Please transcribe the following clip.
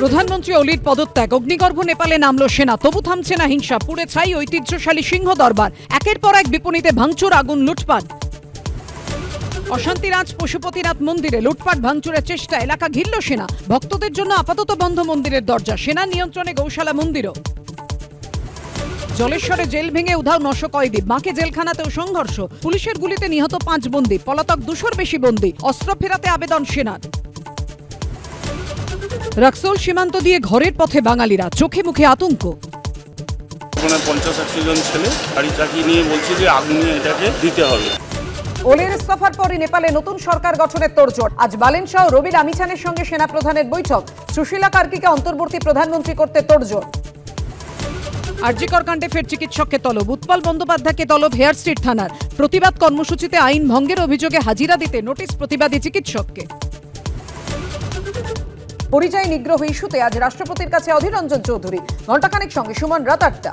প্রধানমন্ত্রী ওলির পদত্যাগ, অগ্নিগর্ভ নেপালে নামল সেনা, তবু থামছে না হিংসা, পুড়ে ছাই ঐতিহ্যশালী সিংহ দরবার, একের পর এক বিপণীতে ভাঙচুর, আগুন, লুটপাট। অশান্তিরাজ পশুপতিনাথ মন্দিরে লুটপাট ভাঙচুরের চেষ্টা, এলাকা ঘিরল সেনা, ভক্তদের জন্য আপাতত বন্ধ মন্দিরের দরজা, সেনা নিয়ন্ত্রণে গৌশালা মন্দিরও। জলেশ্বরে জেল ভেঙে উধাও 900 কয়েদি, বাঁকে জেলখানাতেও সংঘর্ষ, পুলিশের গুলিতে নিহত 5 বন্দী, পলাতক 200-র বেশি বন্দী, অস্ত্র ফেরাতে আবেদন সেনার। রাক্সোল সীমান্ত দিয়ে ঘরের পথে বাঙালিরা, চোখে মুখে আতঙ্ক। 50-60 জন ছেলে গাড়ি চাকিয়ে নিয়ে বলছে যে আগুন এটাকে দিতে হবে। ওলির ইস্তফার পরই নেপালে নতুন সরকার গঠনের তোড়জোড়, আজ বালেন শাহ রবি লামিছানের সঙ্গে সেনা প্রধানের বৈঠক, সুশীলা কার্কিকে অন্তর্বর্তী প্রধানমন্ত্রী করতে তোড়জোড়। আরজিকর কাণ্ডে ফের চিকিৎসককে তলব, উৎপল বন্দ্যোপাধ্যায়কে তলব হেয়ার স্ট্রিট থানার, প্রতিবাদ কর্মসূচিতে আইন ভঙ্গের অভিযোগে হাজিরা দিতে নোটিশ প্রতিবাদী চিকিৎসককে। পরিযায়ী নিগ্রহ ইস্যুতে আজ রাষ্ট্রপতির কাছে অধীর রঞ্জন চৌধুরী, ঘণ্টাখানেক সঙ্গে সুমন, রাত 8টা।